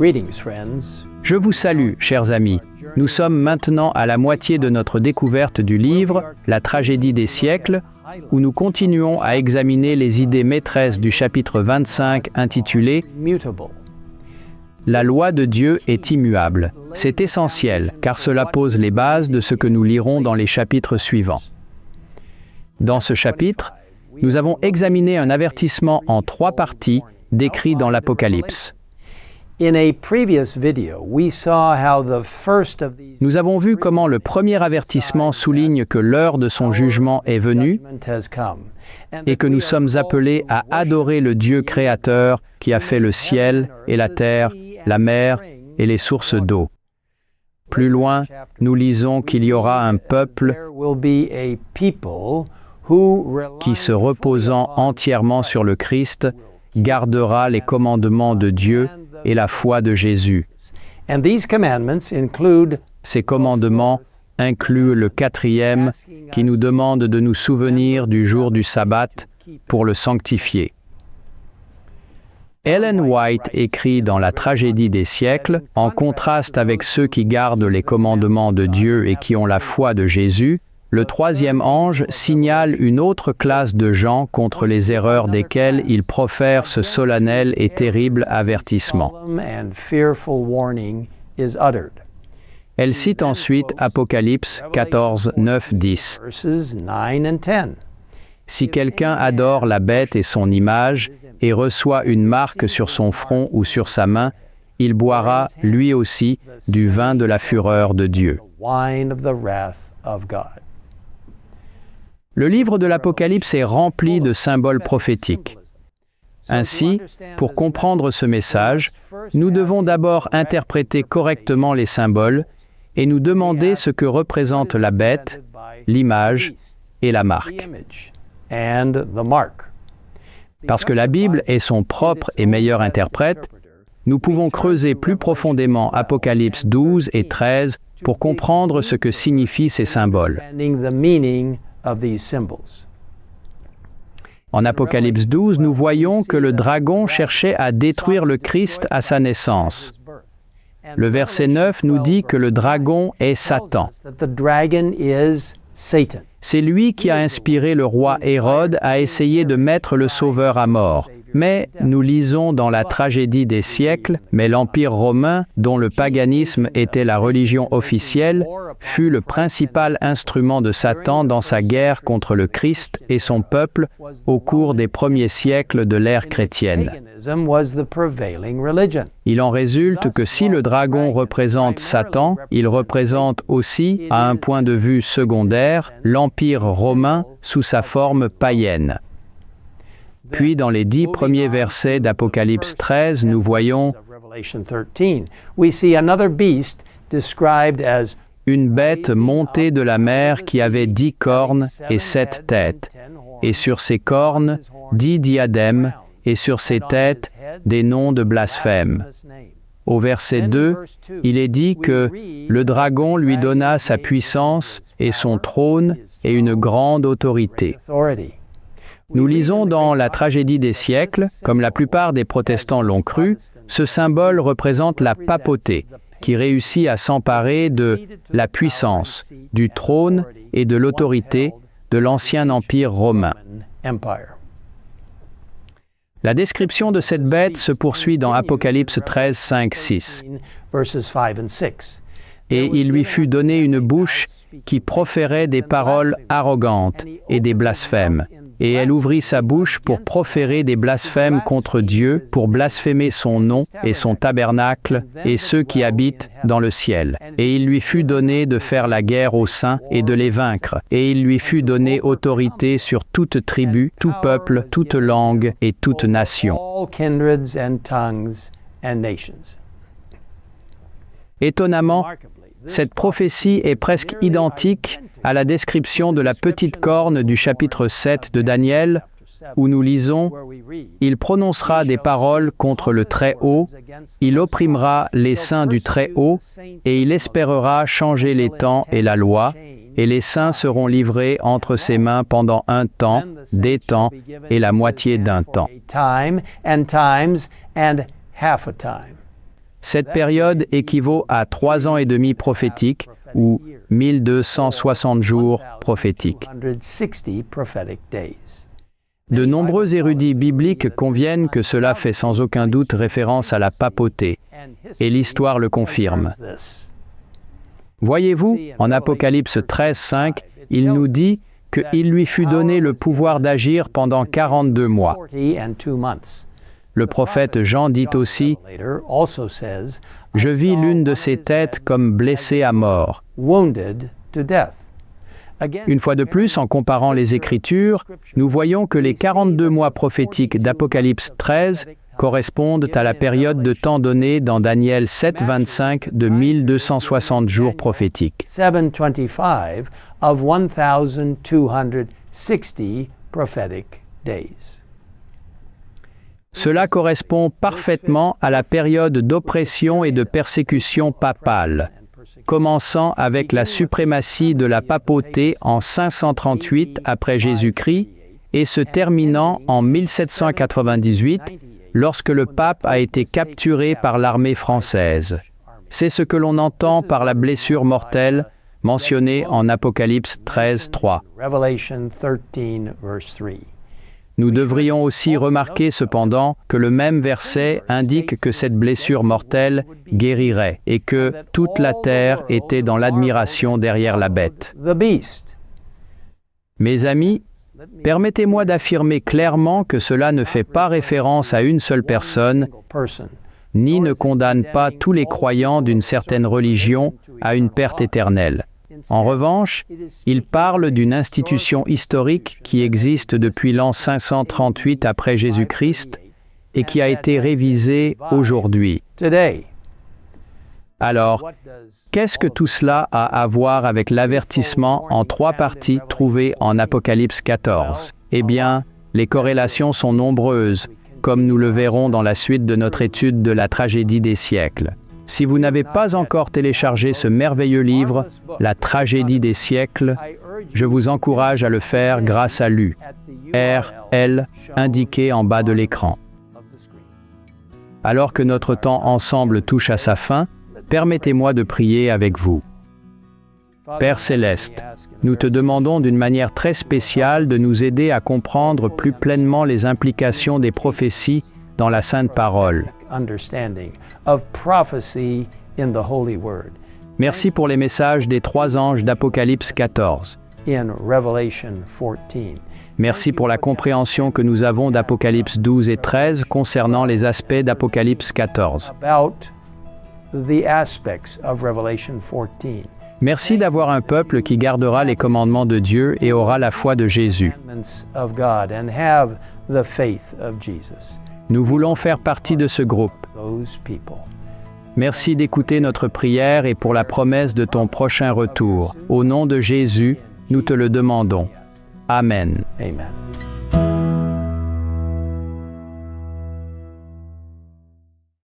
Je vous salue, chers amis. Nous sommes maintenant à la moitié de notre découverte du livre « La tragédie des siècles » où nous continuons à examiner les idées maîtresses du chapitre 25 intitulé « La loi de Dieu est immuable ». C'est essentiel car cela pose les bases de ce que nous lirons dans les chapitres suivants. Dans ce chapitre, nous avons examiné un avertissement en 3 parties décrit dans l'Apocalypse. Nous avons vu comment le premier avertissement souligne que l'heure de son jugement est venue et que nous sommes appelés à adorer le Dieu créateur qui a fait le ciel et la terre, la mer et les sources d'eau. Plus loin, nous lisons qu'il y aura un peuple qui, se reposant entièrement sur le Christ, gardera les commandements de Dieu et la foi de Jésus. Ces commandements incluent le 4e qui nous demande de nous souvenir du jour du sabbat pour le sanctifier. Ellen White écrit dans La tragédie des siècles, en contraste avec ceux qui gardent les commandements de Dieu et qui ont la foi de Jésus, le 3e ange signale une autre classe de gens contre les erreurs desquelles il profère ce solennel et terrible avertissement. Elle cite ensuite Apocalypse 14, 9, 10. Si quelqu'un adore la bête et son image et reçoit une marque sur son front ou sur sa main, il boira, lui aussi, du vin de la fureur de Dieu. Le livre de l'Apocalypse est rempli de symboles prophétiques. Ainsi, pour comprendre ce message, nous devons d'abord interpréter correctement les symboles et nous demander ce que représente la bête, l'image et la marque. Parce que la Bible est son propre et meilleur interprète, nous pouvons creuser plus profondément Apocalypse 12 et 13 pour comprendre ce que signifient ces symboles. En Apocalypse 12, nous voyons que le dragon cherchait à détruire le Christ à sa naissance. Le verset 9 nous dit que le dragon est Satan. C'est lui qui a inspiré le roi Hérode à essayer de mettre le Sauveur à mort. Mais nous lisons dans la tragédie des siècles, mais l'Empire romain, dont le paganisme était la religion officielle, fut le principal instrument de Satan dans sa guerre contre le Christ et son peuple au cours des premiers siècles de l'ère chrétienne. Il en résulte que si le dragon représente Satan, il représente aussi, à un point de vue secondaire, l'Empire romain sous sa forme païenne. Puis dans les 10 premiers versets d'Apocalypse 13, nous voyons une bête montée de la mer qui avait 10 cornes et 7 têtes, et sur ses cornes 10 diadèmes, et sur ses têtes des noms de blasphème. Au verset 2, il est dit que le dragon lui donna sa puissance et son trône et une grande autorité. Nous lisons dans La tragédie des siècles, comme la plupart des protestants l'ont cru, ce symbole représente la papauté, qui réussit à s'emparer de la puissance, du trône et de l'autorité de l'ancien empire romain. La description de cette bête se poursuit dans Apocalypse 13, 5, 6. Et il lui fut donné une bouche qui proférait des paroles arrogantes et des blasphèmes. Et elle ouvrit sa bouche pour proférer des blasphèmes contre Dieu, pour blasphémer son nom et son tabernacle et ceux qui habitent dans le ciel. Et il lui fut donné de faire la guerre aux saints et de les vaincre. Et il lui fut donné autorité sur toute tribu, tout peuple, toute langue et toute nation. Étonnamment, cette prophétie est presque identique à la description de la petite corne du chapitre 7 de Daniel, où nous lisons « Il prononcera des paroles contre le Très-Haut, il opprimera les saints du Très-Haut, et il espérera changer les temps et la loi, et les saints seront livrés entre ses mains pendant un temps, des temps et la moitié d'un temps. » Cette période équivaut à 3 ans et demi prophétiques ou 1260 jours prophétiques. De nombreux érudits bibliques conviennent que cela fait sans aucun doute référence à la papauté, et l'histoire le confirme. Voyez-vous, en Apocalypse 13:5, il nous dit qu'il lui fut donné le pouvoir d'agir pendant 42 mois. Le prophète Jean dit aussi « Je vis l'une de ses têtes comme blessée à mort ». Une fois de plus, en comparant les Écritures, nous voyons que les 42 mois prophétiques d'Apocalypse 13 correspondent à la période de temps donnée dans Daniel 7:25 de 1260 jours prophétiques. Cela correspond parfaitement à la période d'oppression et de persécution papale, commençant avec la suprématie de la papauté en 538 après Jésus-Christ et se terminant en 1798 lorsque le pape a été capturé par l'armée française. C'est ce que l'on entend par la blessure mortelle mentionnée en Apocalypse 13:3. Nous devrions aussi remarquer cependant que le même verset indique que cette blessure mortelle guérirait et que toute la terre était dans l'admiration derrière la bête. Mes amis, permettez-moi d'affirmer clairement que cela ne fait pas référence à une seule personne, ni ne condamne pas tous les croyants d'une certaine religion à une perte éternelle. En revanche, il parle d'une institution historique qui existe depuis l'an 538 après Jésus-Christ et qui a été révisée aujourd'hui. Alors, qu'est-ce que tout cela a à voir avec l'avertissement en 3 parties trouvé en Apocalypse 14? Eh bien, les corrélations sont nombreuses, comme nous le verrons dans la suite de notre étude de la tragédie des siècles. Si vous n'avez pas encore téléchargé ce merveilleux livre, La tragédie des siècles, je vous encourage à le faire grâce à l'URL indiqué en bas de l'écran. Alors que notre temps ensemble touche à sa fin, permettez-moi de prier avec vous. Père Céleste, nous te demandons d'une manière très spéciale de nous aider à comprendre plus pleinement les implications des prophéties dans la Sainte Parole. Merci pour les messages des 3 anges d'Apocalypse 14. Merci pour la compréhension que nous avons d'Apocalypse 12 et 13 concernant les aspects d'Apocalypse 14. Merci d'avoir un peuple qui gardera les commandements de Dieu et aura la foi de Jésus. Nous voulons faire partie de ce groupe. Merci d'écouter notre prière et pour la promesse de ton prochain retour. Au nom de Jésus, nous te le demandons. Amen. Amen.